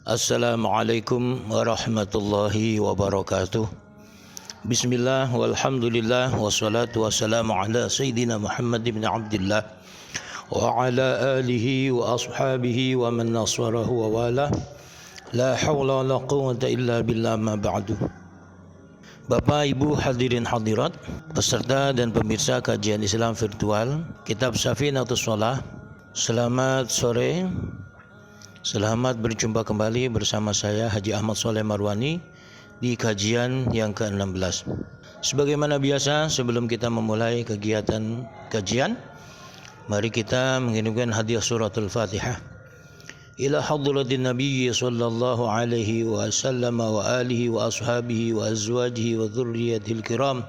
Assalamualaikum warahmatullahi wabarakatuh. Bismillah walhamdulillah wassalatu wassalamu ala sayyidina Muhammad ibn Abdullah wa ala alihi wa ashabihi wa man nasarahu wa wala. La hawla wa la quwwata illa billah ma ba'du. Bapak Ibu hadirin hadirat, peserta dan pemirsa kajian Islam virtual Kitab Safinatus Shalah. Selamat sore. Selamat berjumpa kembali bersama saya Haji Ahmad Soleh Marwani di kajian yang ke-16. Sebagaimana biasa, sebelum kita memulai kegiatan kajian, mari kita mengirimkan hadiah suratul Fatihah ila hadratin Nabi sallallahu alaihi wasallam wa alihi wa ashabihi wa azwajihi wa dzurriyyatihil kiram.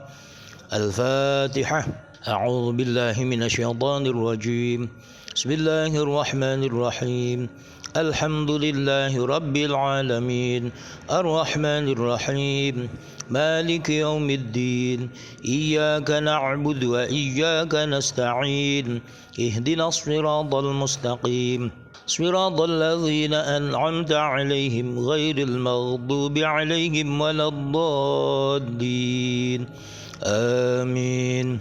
Al-Fatihah. A'udzu billahi minasyaitonir rajim. Bismillahirrahmanirrahim. Alhamdulillahi Rabbil Alamin. Ar-Rahmanir-Rahim. Maliki yaumiddin. Iyyaka na'budu wa iyyaka nasta'in. Ihdinas siratal mustaqim. Siratal ladzina an'amta 'alaihim ghairil maghdubi 'alaihim waladdallin. Amin.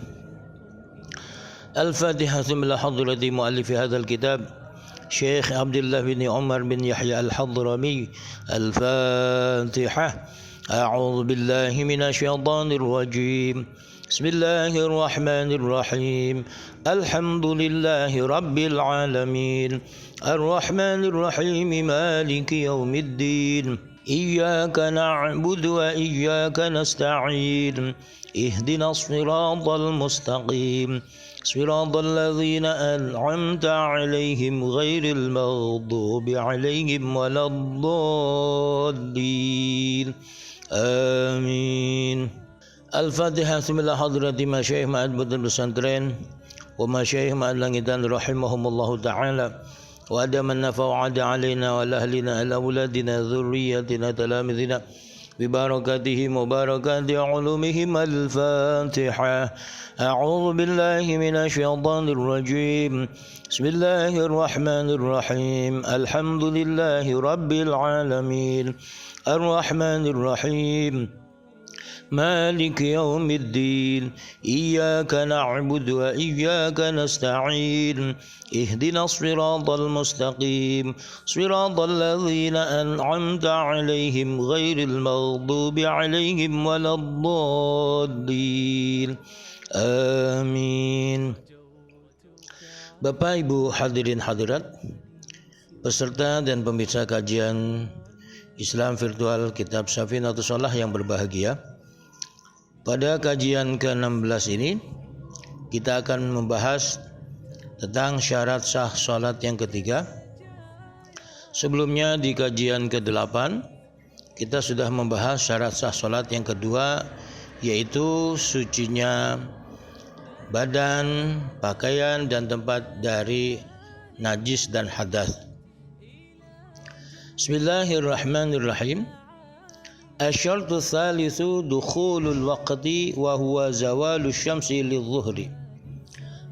Al-Fatihah. Ila hadrati mu'allifi hadzal kitab Syekh Abdullah bin Umar bin Yahya Al-Hadrami. Al-Fatihah. A'udzu billahi minasyaitonir rajim. Bismillahirrahmanirrahim. Alhamdulillahi Rabbil Alamin. Ar-Rahmanir-Rahim. Maliki yaumiddin. Iyyaka na'budu wa iyyaka nasta'in. Ihdinas siratal mustaqim. Siratal ladzina an'amta 'alaihim ghairil maghdubi 'alaihim waladdallin. Amin. Al-Fatihah. Bismillah hadrati masyayikh ma'ad badal pesantren wa masyayikh ma'ad langitan rahimahumullahu ta'ala wa adaman nafa'ada 'alaina wa lahlina ala auladina dzurriyyatina talamidina bibarakatihim wa barakati ulumihim. Al-Fatihah. A'udzu billahi minasyaitonir rajim. Bismillahirrahmanirrahim. Alhamdulillahi Rabbil Alamin. Ar-Rahmanir-Rahim. Maliki yaumiddin. Iyyaka na'budu wa iyyaka nasta'in. Ihdinas siratal mustaqim. Siratal ladzina an'amta 'alaihim ghairil maghdubi 'alaihim waladdallin. Amin. Bapak Ibu hadirin hadirat, peserta dan pemirsa kajian Islam virtual Kitab Safinatus Shalah yang berbahagia. Pada kajian ke-16 ini kita akan membahas tentang syarat sah salat yang ketiga. Sebelumnya di kajian ke-8 kita sudah membahas syarat sah salat yang kedua, yaitu sucinya badan, pakaian dan tempat dari najis dan hadas. Bismillahirrahmanirrahim. Asyartu tsalitsu dukhulul waqti wa huwa zawalu syamsi lidzuhri.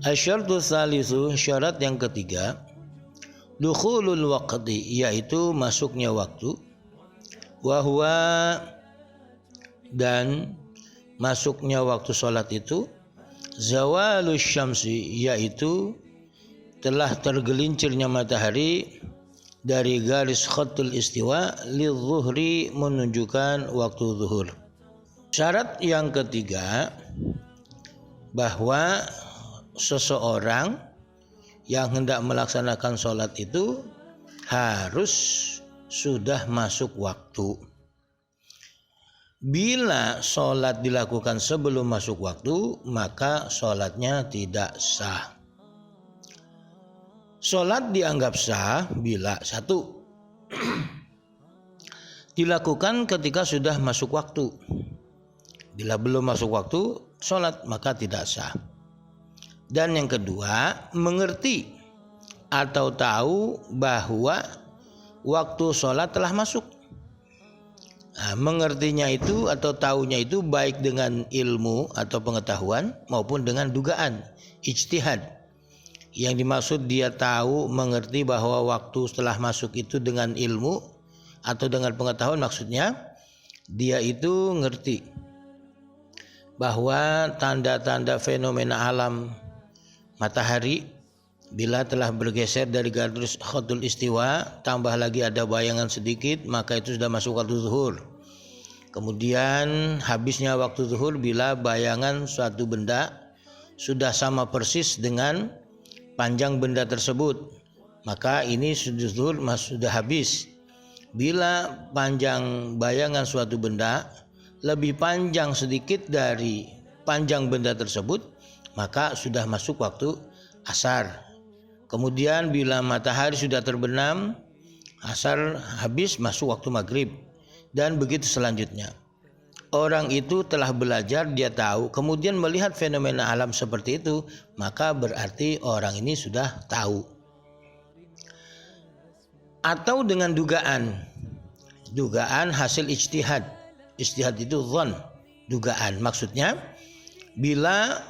Asyartu tsalitsu, syarat yang ketiga, dukhulul waqti, yaitu masuknya waktu, wa huwa, dan masuknya waktu salat itu, zawalus syamsi, yaitu telah tergelincirnya matahari dari garis khatul istiwa lidzuhri, menunjukkan waktu zuhur. Syarat yang ketiga, bahwa seseorang yang hendak melaksanakan salat itu harus sudah masuk waktu. Bila sholat dilakukan sebelum masuk waktu, maka sholatnya tidak sah. Sholat dianggap sah bila satu, dilakukan ketika sudah masuk waktu. Bila belum masuk waktu, sholat maka tidak sah. Dan yang kedua, mengerti atau tahu bahwa waktu sholat telah masuk. Nah, mengertinya itu atau tahunya itu baik dengan ilmu atau pengetahuan maupun dengan dugaan, ijtihad. Yang dimaksud dia tahu, mengerti bahwa waktu setelah masuk itu dengan ilmu atau dengan pengetahuan maksudnya dia itu ngerti bahwa tanda-tanda fenomena alam matahari bila telah bergeser dari garis khatul istiwa, tambah lagi ada bayangan sedikit, maka itu sudah masuk waktu zuhur. Kemudian habisnya waktu zuhur bila bayangan suatu benda sudah sama persis dengan panjang benda tersebut, maka ini zuhur sudah habis. Bila panjang bayangan suatu benda lebih panjang sedikit dari panjang benda tersebut, maka sudah masuk waktu asar. Kemudian bila matahari sudah terbenam, asar habis, masuk waktu maghrib. Dan begitu selanjutnya. Orang itu telah belajar, dia tahu, kemudian melihat fenomena alam seperti itu, maka berarti orang ini sudah tahu. Atau dengan dugaan hasil ijtihad. Ijtihad itu dzan, dugaan. Maksudnya bila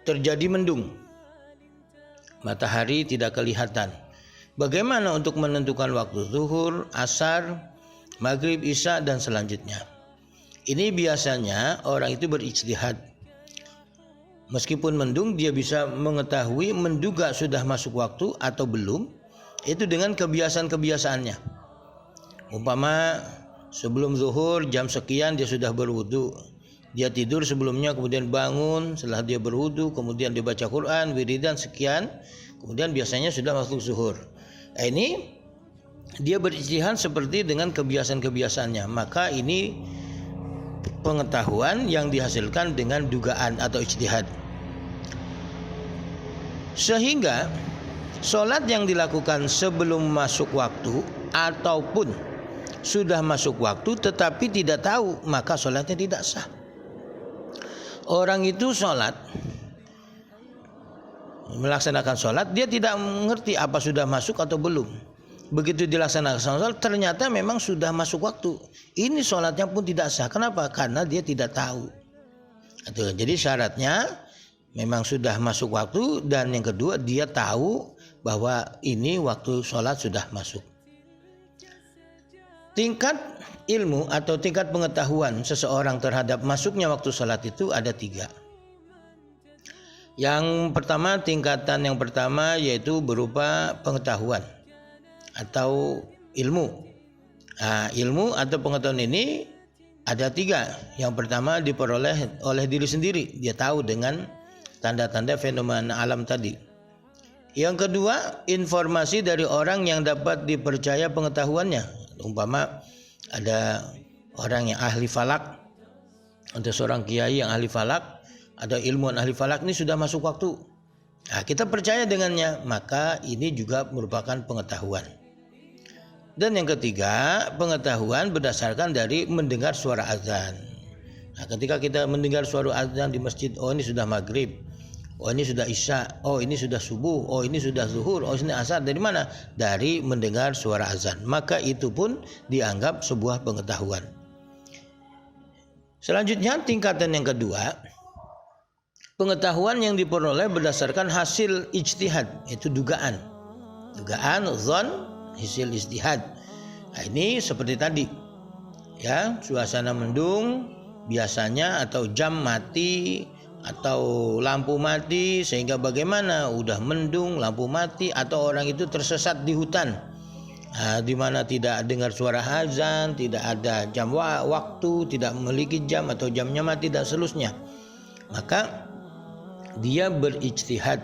terjadi mendung, matahari tidak kelihatan, bagaimana untuk menentukan waktu zuhur, asar, maghrib, isya dan selanjutnya? Ini biasanya orang itu berijtihad. Meskipun mendung, dia bisa mengetahui, menduga sudah masuk waktu atau belum, itu dengan kebiasaan-kebiasaannya. Umpama sebelum zuhur jam sekian dia sudah berwudu, dia tidur sebelumnya, kemudian bangun setelah dia berwudu, kemudian dia baca Quran, wiridan sekian, kemudian biasanya sudah masuk zuhur. Ini dia berijtihad seperti dengan kebiasaan-kebiasaannya, maka ini pengetahuan yang dihasilkan dengan dugaan atau ijtihad. Sehingga sholat yang dilakukan sebelum masuk waktu ataupun sudah masuk waktu tetapi tidak tahu, maka sholatnya tidak sah. Orang itu sholat, melaksanakan sholat, dia tidak mengerti apa sudah masuk atau belum. Begitu dilaksanakan sholat, ternyata memang sudah masuk waktu. Ini sholatnya pun tidak sah. Kenapa? Karena dia tidak tahu. Jadi syaratnya memang sudah masuk waktu, dan yang kedua dia tahu bahwa ini waktu sholat sudah masuk. Tingkat ilmu atau tingkat pengetahuan seseorang terhadap masuknya waktu sholat itu ada 3. Tingkatan yang pertama yaitu berupa pengetahuan atau ilmu. Ilmu atau pengetahuan ini ada 3. Yang pertama diperoleh oleh diri sendiri, dia tahu dengan tanda-tanda fenomena alam tadi. Yang kedua, informasi dari orang yang dapat dipercaya pengetahuannya. Umpama ada orang yang ahli falak, ada seorang kiai yang ahli falak, ada ilmuwan ahli falak, ini sudah masuk waktu. Kita percaya dengannya, maka ini juga merupakan pengetahuan. Dan yang ketiga, pengetahuan berdasarkan dari mendengar suara azan. Ketika kita mendengar suara azan di masjid, oh ini sudah maghrib, oh ini sudah isya, oh ini sudah subuh, oh ini sudah zuhur, oh ini asar. Dari mana? Dari mendengar suara azan. Maka itu pun dianggap sebuah pengetahuan. Selanjutnya tingkatan yang kedua, pengetahuan yang diperoleh berdasarkan hasil ijtihad, itu dugaan. Dugaan, dzan, hasil ijtihad. Ini seperti tadi. Ya, suasana mendung biasanya, atau jam mati, atau lampu mati, sehingga bagaimana udah mendung, lampu mati, atau orang itu tersesat di hutan, di mana tidak dengar suara azan, tidak ada jam waktu, tidak memiliki jam atau jamnya mati dan seterusnya, maka dia berijtihad.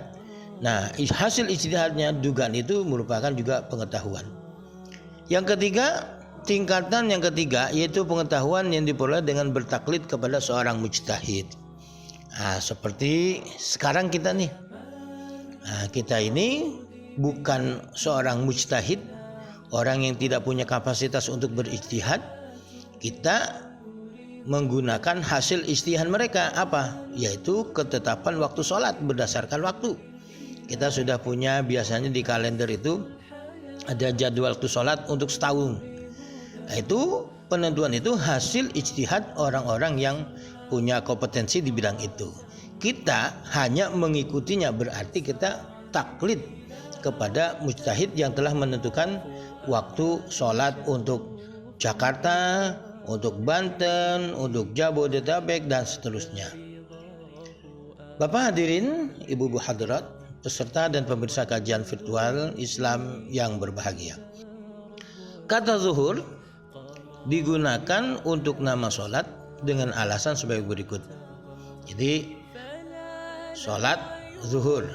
Hasil ijtihadnya, dugaan itu merupakan juga pengetahuan. Yang ketiga, tingkatan yang ketiga yaitu pengetahuan yang diperoleh dengan bertaklid kepada seorang mujtahid. Seperti sekarang kita nih, kita ini bukan seorang mujtahid, orang yang tidak punya kapasitas untuk berijtihad. Kita menggunakan hasil ijtihad mereka, apa? Yaitu ketetapan waktu sholat berdasarkan waktu. Kita sudah punya, biasanya di kalender itu ada jadwal waktu sholat untuk setahun. Itu penentuan itu hasil ijtihad orang-orang yang punya kompetensi di bidang itu. Kita hanya mengikutinya, berarti kita taklid kepada mujtahid yang telah menentukan waktu sholat untuk Jakarta, untuk Banten, untuk Jabodetabek, dan seterusnya. Bapak hadirin, ibu-ibu hadirat, peserta dan pemirsa kajian virtual Islam yang berbahagia. Kata zuhur digunakan untuk nama sholat dengan alasan sebagai berikut. Jadi sholat zuhur.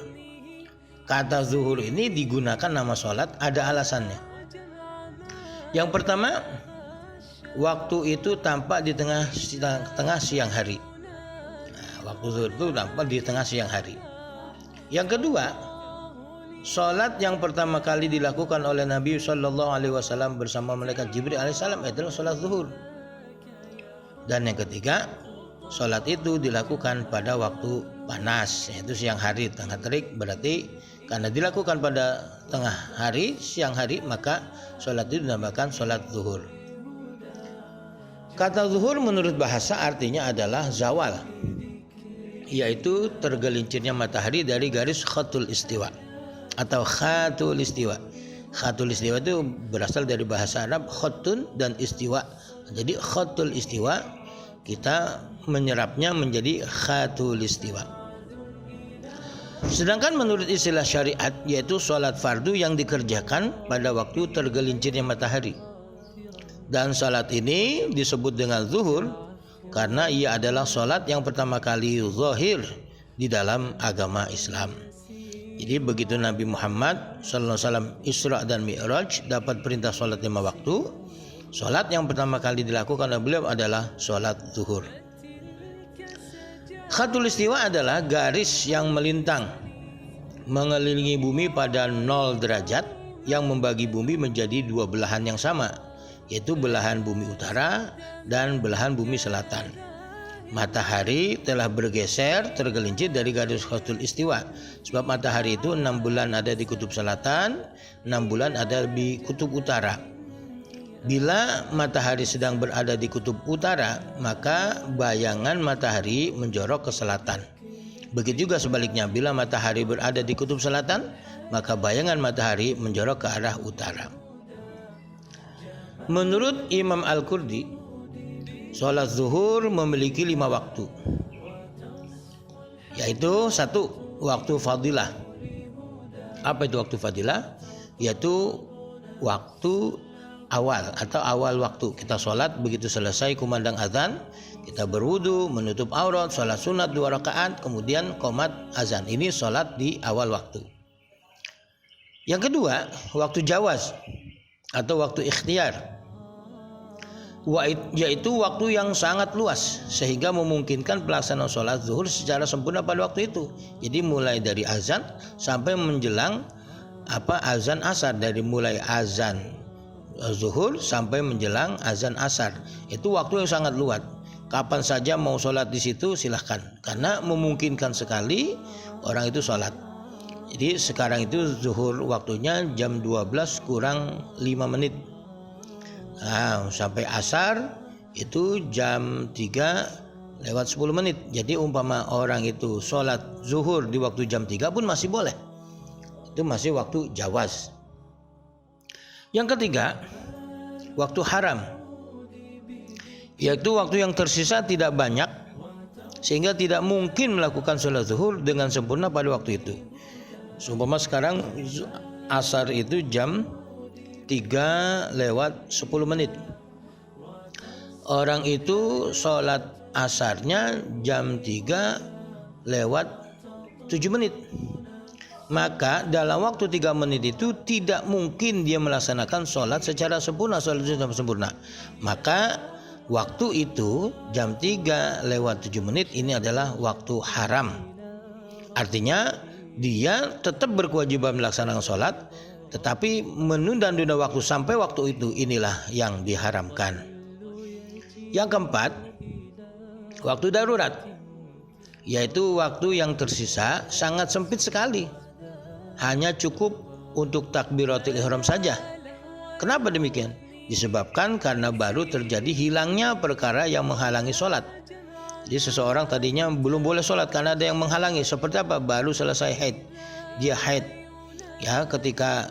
Kata zuhur ini digunakan nama sholat ada alasannya. Yang pertama, waktu itu tampak di tengah siang hari. Waktu zuhur itu tampak di tengah siang hari. Yang kedua, sholat yang pertama kali dilakukan oleh Nabi SAW bersama malaikat Jibril alaihissalam adalah sholat zuhur. Dan yang ketiga, sholat itu dilakukan pada waktu panas, yaitu siang hari, tengah terik. Berarti karena dilakukan pada tengah hari, siang hari, maka sholat itu dinamakan sholat zuhur. Kata zuhur menurut bahasa artinya adalah zawal, yaitu tergelincirnya matahari dari garis khatul istiwa atau khatul istiwa. Khatul istiwa itu berasal dari bahasa Arab khatun dan istiwa. Jadi khatul istiwa kita menyerapnya menjadi khatul istiwa. Sedangkan menurut istilah syariat, yaitu sholat fardu yang dikerjakan pada waktu tergelincirnya matahari. Dan sholat ini disebut dengan zuhur karena ia adalah sholat yang pertama kali zahir di dalam agama Islam. Jadi begitu Nabi Muhammad SAW Isra dan Mi'raj dapat perintah sholat 5 waktu, sholat yang pertama kali dilakukan oleh beliau adalah sholat zuhur. Khatul istiwa adalah garis yang melintang mengelilingi bumi pada 0 derajat yang membagi bumi menjadi 2 belahan yang sama, yaitu belahan bumi utara dan belahan bumi selatan. Matahari telah bergeser tergelincir dari garis khatul istiwa, sebab matahari itu 6 bulan ada di kutub selatan, 6 bulan ada di kutub utara. Bila matahari sedang berada di kutub utara, maka bayangan matahari menjorok ke selatan. Begitu juga sebaliknya, bila matahari berada di kutub selatan, maka bayangan matahari menjorok ke arah utara. Menurut Imam Al-Qurdi, sholat zuhur memiliki 5 waktu, yaitu 1. Waktu fadilah. Apa itu waktu fadilah? Yaitu waktu awal atau awal waktu. Kita sholat begitu selesai kumandang azan, kita berwudu, menutup aurat, sholat sunat 2 rakaat, kemudian qomat azan. Ini sholat di awal waktu. Yang kedua, waktu jawaz atau waktu ikhtiar, yaitu waktu yang sangat luas sehingga memungkinkan pelaksanaan sholat zuhur secara sempurna pada waktu itu. Jadi mulai dari azan sampai menjelang azan asar, dari mulai azan zuhur sampai menjelang azan asar, itu waktu yang sangat luas. Kapan saja mau sholat di situ silahkan, karena memungkinkan sekali orang itu sholat. Jadi sekarang itu zuhur waktunya jam 12 kurang 5 menit. Sampai asar itu jam 3 lewat 10 menit. Jadi umpama orang itu sholat zuhur di waktu jam 3 pun masih boleh. Itu masih waktu jawaz. Yang ketiga, waktu haram, yaitu waktu yang tersisa tidak banyak sehingga tidak mungkin melakukan sholat zuhur dengan sempurna pada waktu itu. Seumpama sekarang asar itu jam 3 lewat 10 menit. Orang itu sholat asarnya jam 3 lewat 7 menit. Maka dalam waktu 3 menit itu tidak mungkin dia melaksanakan sholat secara sempurna, sholat secara sempurna. Maka waktu itu jam 3 lewat 7 menit ini adalah waktu haram. Artinya dia tetap berkewajiban melaksanakan sholat, tetapi menunda-nunda waktu sampai waktu itu, inilah yang diharamkan. Yang keempat, waktu darurat, yaitu waktu yang tersisa sangat sempit sekali, hanya cukup untuk takbiratul ihram saja. Kenapa demikian? Disebabkan karena baru terjadi hilangnya perkara yang menghalangi sholat. Jadi seseorang tadinya belum boleh sholat karena ada yang menghalangi. Seperti apa? Baru selesai haid, dia haid, ya, ketika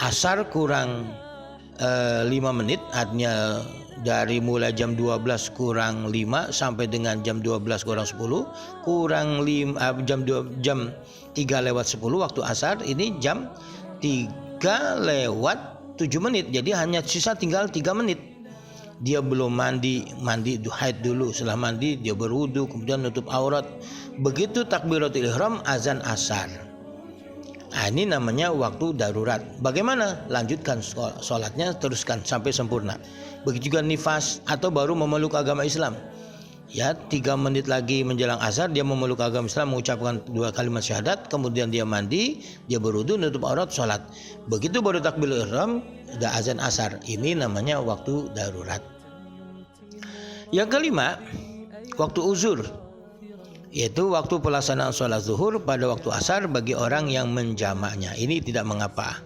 asar kurang 5 menit, artinya dari mulai jam 12 kurang 5 sampai dengan jam 12 kurang 10 kurang 5, jam 3 lewat 10 waktu asar, ini jam 3 lewat 7 menit. Jadi hanya sisa tinggal 3 menit. Dia belum mandi haid dulu, setelah mandi dia berwudu, kemudian nutup aurat. Begitu takbiratul ihram, azan asar. Nah, ini namanya waktu darurat. Bagaimana? Lanjutkan sholatnya, teruskan sampai sempurna. Begitu juga nifas atau baru memeluk agama Islam. Ya, 3 menit lagi menjelang asar dia memeluk agama Islam, mengucapkan 2 kalimat syahadat, kemudian dia mandi, dia berwudu, nutup aurat, sholat. Begitu baru takbiratul ihram, udah azan asar. Ini namanya waktu darurat. Yang kelima, waktu uzur, yaitu waktu pelaksanaan sholat zuhur pada waktu asar bagi orang yang menjamaknya. Ini tidak mengapa.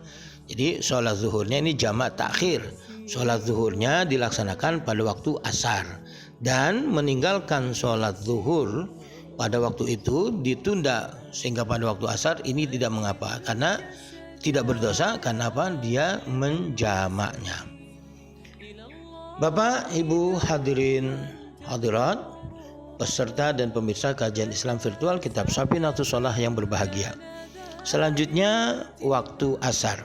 Jadi sholat zuhurnya ini jamak takhir. Sholat zuhurnya dilaksanakan pada waktu asar, dan meninggalkan sholat zuhur pada waktu itu ditunda sehingga pada waktu asar, ini tidak mengapa karena tidak berdosa. Karena apa? Dia menjamaknya. Bapak, Ibu, hadirin, hadirat, peserta dan pemirsa kajian Islam virtual Kitab Safinatus Shalah yang berbahagia. Selanjutnya waktu asar.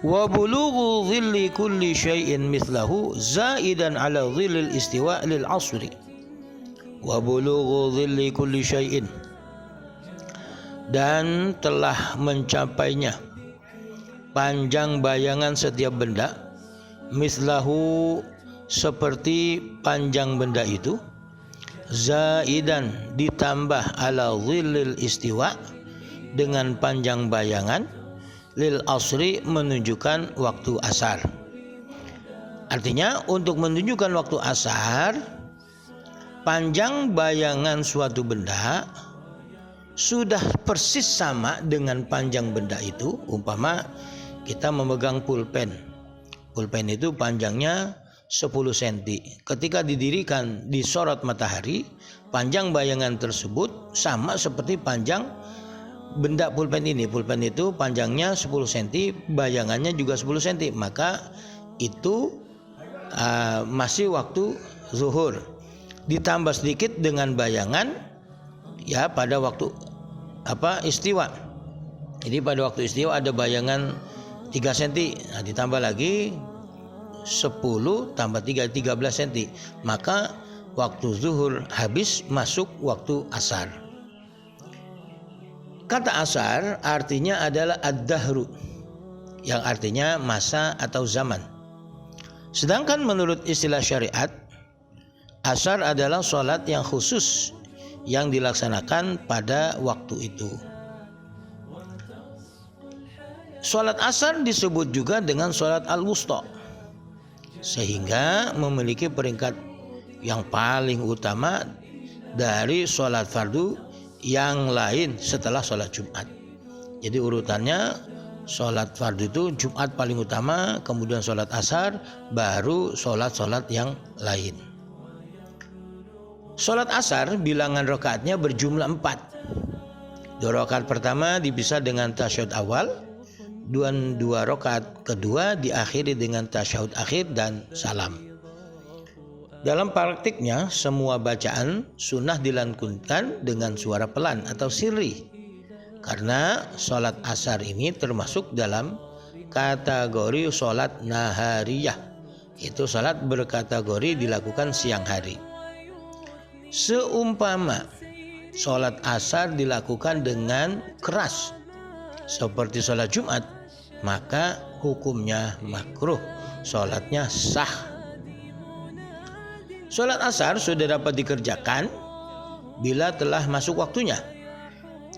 Wa bulughu dhilli kulli syai'in mithlahu zaidan ala dhillil istiwa' lil asri. Wa bulughu dhilli kulli syai'in, dan telah mencapainya panjang bayangan setiap benda, mislahu seperti panjang benda itu, zaidan ditambah ala dhillil istiwa dengan panjang bayangan, lil asri menunjukkan waktu asar. Artinya untuk menunjukkan waktu asar, panjang bayangan suatu benda sudah persis sama dengan panjang benda itu. Umpama kita memegang pulpen. Pulpen itu panjangnya 10 cm. Ketika didirikan di sorot matahari, panjang bayangan tersebut sama seperti panjang benda pulpen ini. Pulpen itu panjangnya 10 cm, bayangannya juga 10 cm. Maka itu masih waktu zuhur. Ditambah sedikit dengan bayangan ya pada waktu istiwa. Jadi pada waktu istiwa ada bayangan 3 cm. Nah, ditambah lagi 10 tambah 3, 13 cm. Maka waktu zuhur habis, masuk waktu asar. Kata asar artinya adalah ad-dahru, yang artinya masa atau zaman. Sedangkan menurut istilah syariat, asar adalah sholat yang khusus yang dilaksanakan pada waktu itu. Sholat asar disebut juga dengan sholat al-wusta, sehingga memiliki peringkat yang paling utama dari sholat fardu yang lain setelah sholat Jumat. Jadi urutannya sholat fardu itu Jumat paling utama, kemudian sholat asar, baru sholat-sholat yang lain. Sholat asar bilangan rakaatnya berjumlah 4. 2 rakaat pertama dipisah dengan tasyahud awal, 2 rakaat kedua diakhiri dengan tasyahud akhir dan salam. Dalam praktiknya, semua bacaan sunnah dilantunkan dengan suara pelan atau sirri, karena sholat asar ini termasuk dalam kategori sholat nahariyah, itu sholat berkategori dilakukan siang hari. Seumpama sholat asar dilakukan dengan keras seperti sholat Jumat, maka hukumnya makruh, sholatnya sah. Sholat asar sudah dapat dikerjakan bila telah masuk waktunya,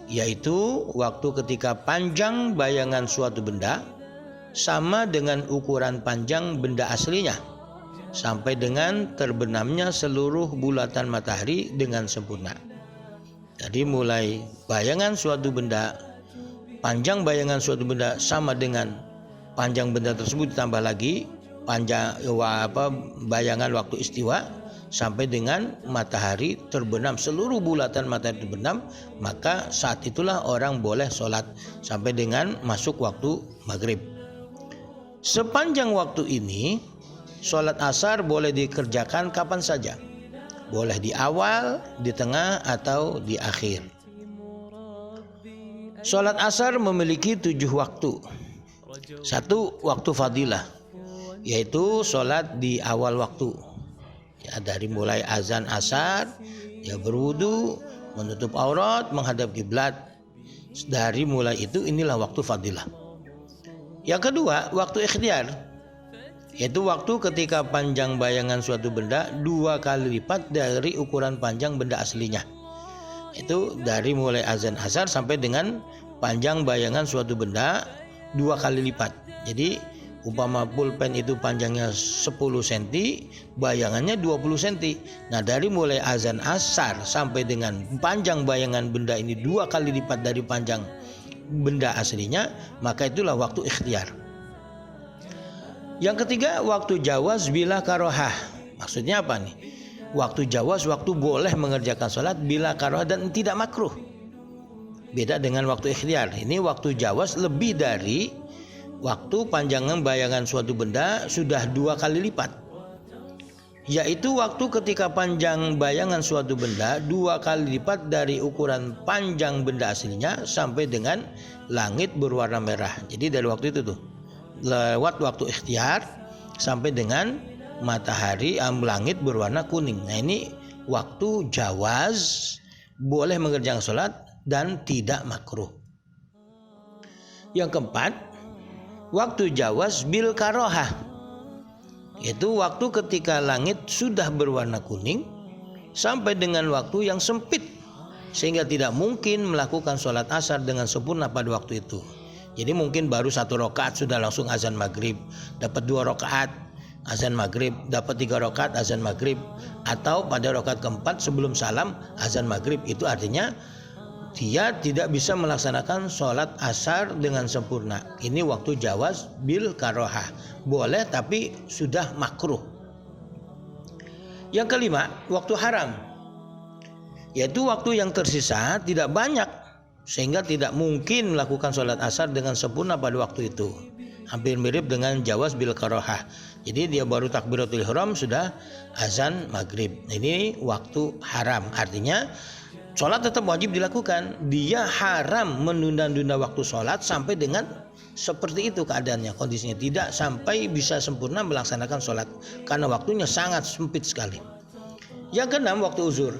yaitu waktu ketika panjang bayangan suatu benda sama dengan ukuran panjang benda aslinya, sampai dengan terbenamnya seluruh bulatan matahari dengan sempurna. Jadi mulai bayangan suatu benda, panjang bayangan suatu benda sama dengan panjang benda tersebut, ditambah lagi panjang bayangan waktu istiwa sampai dengan matahari terbenam, seluruh bulatan matahari terbenam, maka saat itulah orang boleh sholat sampai dengan masuk waktu maghrib. Sepanjang waktu ini, sholat asar boleh dikerjakan kapan saja. Boleh di awal, di tengah, atau di akhir. Sholat asar memiliki 7 waktu. 1 waktu fadilah, yaitu sholat di awal waktu. Ya, dari mulai azan asar, ya berwudu, menutup aurat, menghadap kiblat. Dari mulai itu inilah waktu fadilah. Yang kedua, waktu ikhtiar, yaitu waktu ketika panjang bayangan suatu benda 2 kali lipat dari ukuran panjang benda aslinya. Itu dari mulai azan asar sampai dengan panjang bayangan suatu benda 2 kali lipat. Jadi umpama pulpen itu panjangnya 10 cm, bayangannya 20 cm. Nah, dari mulai azan asar sampai dengan panjang bayangan benda ini 2 kali lipat dari panjang benda aslinya, maka itulah waktu ikhtiar. Yang ketiga, waktu jawaz bila karohah. Maksudnya apa nih? Waktu jawaz, waktu boleh mengerjakan sholat bila karohah dan tidak makruh. Beda dengan waktu ikhtiar. Ini waktu jawaz lebih dari waktu panjangan bayangan suatu benda sudah 2 kali lipat, yaitu waktu ketika panjang bayangan suatu benda 2 kali lipat dari ukuran panjang benda aslinya sampai dengan langit berwarna merah. Jadi dari waktu itu tuh, lewat waktu ikhtiar sampai dengan matahari langit berwarna kuning. Nah, ini waktu jawaz, boleh mengerjakan sholat dan tidak makruh. Yang keempat, waktu jawaz bil karohah, yaitu waktu ketika langit sudah berwarna kuning sampai dengan waktu yang sempit sehingga tidak mungkin melakukan sholat asar dengan sempurna pada waktu itu. Jadi mungkin baru 1 rakaat sudah langsung azan maghrib, dapat 2 rakaat azan maghrib, dapat 3 rakaat azan maghrib, atau pada rakaat keempat sebelum salam azan maghrib. Itu artinya dia tidak bisa melaksanakan sholat asar dengan sempurna. Ini waktu jawaz bil karohah, boleh tapi sudah makruh. Yang kelima, waktu haram, yaitu waktu yang tersisa tidak banyak sehingga tidak mungkin melakukan sholat asar dengan sempurna pada waktu itu. Hampir mirip dengan jawaz bil karohah. Jadi dia baru takbiratul ihram sudah azan maghrib. Ini waktu haram, artinya sholat tetap wajib dilakukan. Dia haram menunda-nunda waktu sholat sampai dengan seperti itu keadaannya, kondisinya tidak sampai bisa sempurna melaksanakan sholat karena waktunya sangat sempit sekali. Yang keenam, waktu uzur,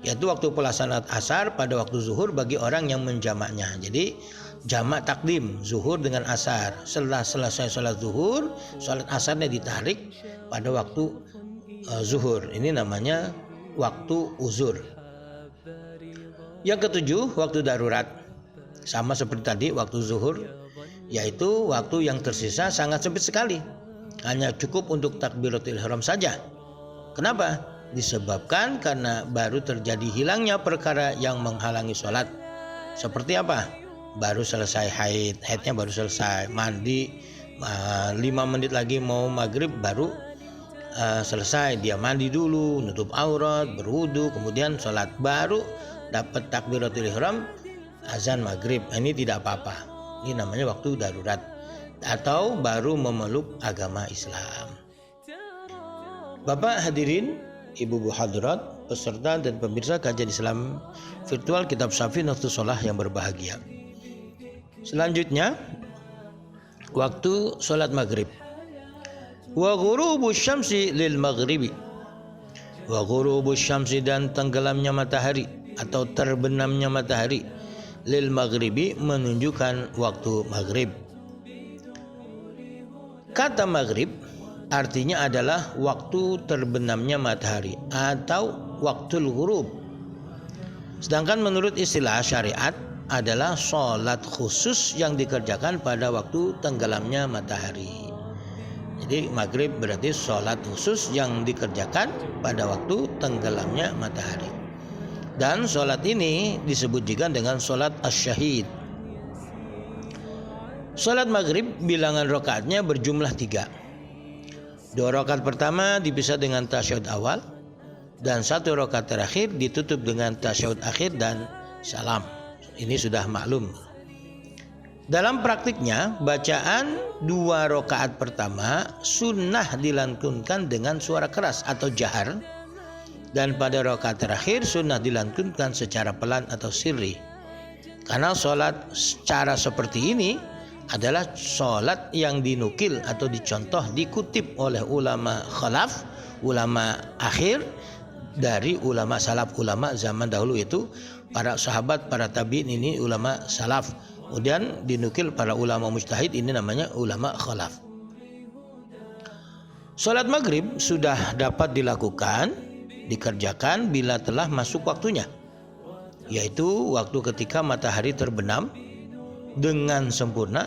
yaitu waktu pelaksanaan asar pada waktu zuhur bagi orang yang menjamaknya. Jadi jamak takdim zuhur dengan asar. Setelah selesai sholat zuhur, sholat asarnya ditarik pada waktu zuhur. Ini namanya waktu uzur. Yang ketujuh, waktu darurat. Sama seperti tadi waktu zuhur, yaitu waktu yang tersisa sangat sempit sekali. Hanya cukup untuk takbiratul ihram saja. Kenapa? Disebabkan karena baru terjadi hilangnya perkara yang menghalangi sholat. Seperti apa? Baru selesai haidnya baru selesai, mandi 5 menit lagi mau maghrib baru selesai, dia mandi dulu, nutup aurat, berwudu, kemudian sholat, baru dapat takbiratul ihram, azan maghrib. Ini tidak apa-apa. Ini namanya waktu darurat atau baru memeluk agama Islam. Bapak hadirin, Ibu hadirat, peserta dan pemirsa kajian Islam virtual Kitab Syafi Nafsus Sholah yang berbahagia. Selanjutnya, waktu sholat maghrib. Wa ghurubus syamsi lil maghribi. Wa ghurubus syamsi, dan tenggelamnya matahari atau terbenamnya matahari, lil maghribi, menunjukkan waktu maghrib. Kata maghrib artinya adalah waktu terbenamnya matahari atau waktul ghurub. Sedangkan menurut istilah syariat adalah sholat khusus yang dikerjakan pada waktu tenggelamnya matahari. Jadi maghrib berarti sholat khusus yang dikerjakan pada waktu tenggelamnya matahari. Dan sholat ini disebut juga dengan sholat asyahid. Sholat maghrib bilangan rakaatnya berjumlah 3. 2 rakaat pertama dipisah dengan tasyahud awal, dan 1 rakaat terakhir ditutup dengan tasyahud akhir dan salam. Ini sudah maklum. Dalam praktiknya, bacaan 2 rakaat pertama sunnah dilantunkan dengan suara keras atau jahar, dan pada rakaat terakhir sunnah dilantunkan secara pelan atau sirri. Karena sholat secara seperti ini adalah sholat yang dinukil atau dicontoh, dikutip oleh ulama khalaf, ulama akhir, dari ulama salaf, ulama zaman dahulu itu para sahabat, para tabi'in, ini ulama salaf. Kemudian dinukil para ulama mujtahid, ini namanya ulama khalaf. Sholat maghrib sudah dapat dikerjakan bila telah masuk waktunya, yaitu waktu ketika matahari terbenam dengan sempurna,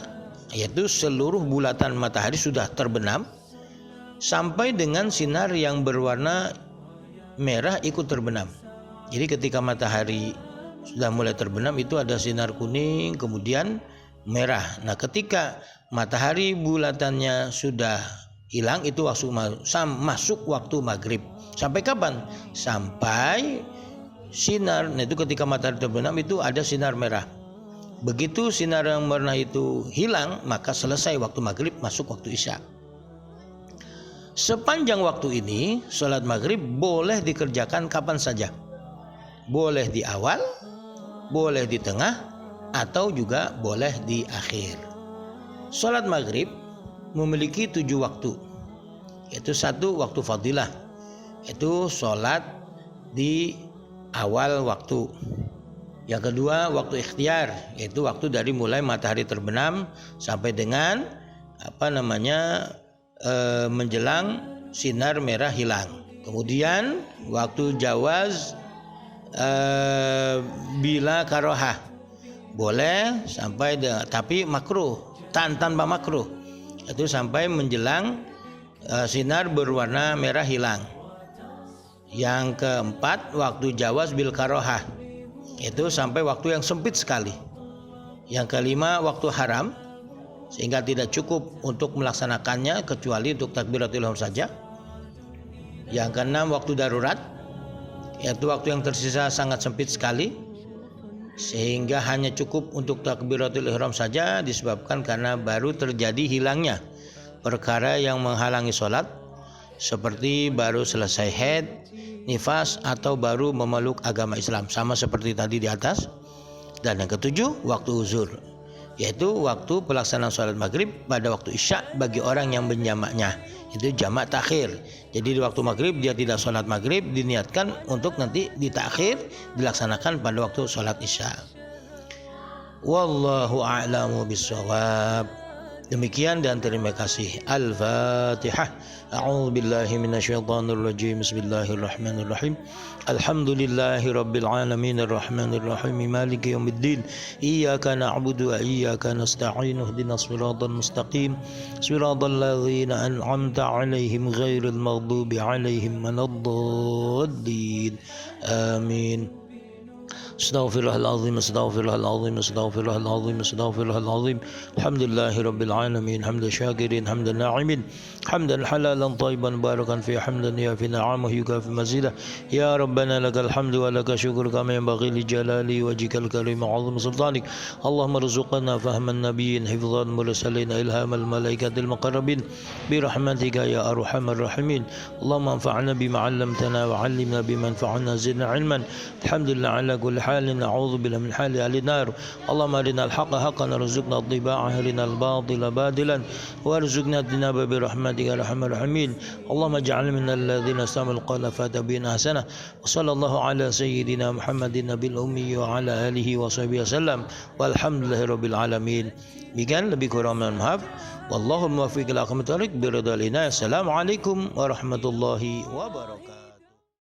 yaitu seluruh bulatan matahari sudah terbenam sampai dengan sinar yang berwarna merah ikut terbenam. Jadi ketika matahari sudah mulai terbenam itu ada sinar kuning kemudian merah. Nah, ketika matahari bulatannya sudah hilang itu masuk waktu maghrib. Sampai kapan? Sampai sinar, nah itu ketika matahari terbenam itu ada sinar merah. Begitu sinar yang merah itu hilang, maka selesai waktu maghrib, masuk waktu isya. Sepanjang waktu ini sholat maghrib boleh dikerjakan kapan saja. Boleh di awal, boleh di tengah, atau juga boleh di akhir. Sholat maghrib memiliki 7 waktu, yaitu 1 waktu fadilah, yaitu sholat di awal waktu. Yang kedua waktu ikhtiar, yaitu waktu dari mulai matahari terbenam sampai dengan menjelang sinar merah hilang. Kemudian waktu jawaz bila karohah, boleh sampai tapi makruh, tanpa makruh, itu sampai menjelang sinar berwarna merah hilang. Yang keempat waktu jawaz bil karohah, itu sampai waktu yang sempit sekali. Yang kelima waktu haram, sehingga tidak cukup untuk melaksanakannya kecuali untuk takbiratul ihram saja. Yang keenam waktu darurat, yaitu waktu yang tersisa sangat sempit sekali, sehingga hanya cukup untuk takbiratul ihram saja disebabkan karena baru terjadi hilangnya perkara yang menghalangi sholat, seperti baru selesai haid, nifas, atau baru memeluk agama Islam, sama seperti tadi di atas. Dan yang ketujuh waktu uzur, yaitu waktu pelaksanaan sholat maghrib pada waktu isya bagi orang yang menjamaknya, itu jamak takhir. Jadi di waktu maghrib dia tidak sholat maghrib, diniatkan untuk nanti ditakhir, dilaksanakan pada waktu sholat isya. Wallahu a'lamu bissawab. Demikian dan terima kasih. Al-Fatihah. A'udzu billahi minasyaitonir rajim. Bismillahirrahmanirrahim. Alhamdulillahi rabbil alamin arrahmanir rahim maliki yaumiddin. Iyyaka na'budu wa iyyaka nasta'in. Ihdinas siratal mustaqim. Siratal ladzina an'amta 'alaihim ghairil maghdubi 'alaihim waladdallin. Amin. Astaghfirullahalazim, astaghfirullahalazim, astaghfirullahalazim, astaghfirullahalazim. Alhamdulillahi rabbil alamin, hamdan syakirin, hamdan na'imin, hamdan halalan tayyiban barakan fi, hamdan ya fi na'amahu yukafi mazidah. Ya Rabbana lakal hamdu wa laka syukur kama yanbaghi li jalali wajhikal karim wa 'azimi sultanik. Allahumma rzuqna fahman nabiyyin, hifdhan mursalin, ilhamal malaikatil muqarrabin bi rahmatika ya arhamar rahimin. Allahumma anfa'na bima 'allamtana wa 'allimna bima yanfa'una, zidna 'ilman. Alhamdulillah ala kulli حال نعوذ بالله من حال أهل النار. اللهم أرنا الحق حقا وارزقنا اتباعه، أرنا الباطل باطلا وارزقنا اجتنابه برحمتك يا أرحم الراحمين. اللهم اجعل من الذين استمعوا القول فاتبعنا أحسنه. وصلى الله على سيدنا محمد النبي الأمي وعلى آله وصحبه وسلم والحمد لله رب العالمين. Demikian, lebih kurang mohon maaf. Wallahu muwaffiq ila aqwamit thoriq biridhal inayah. Assalamualaikum warahmatullahi wabarakatuh.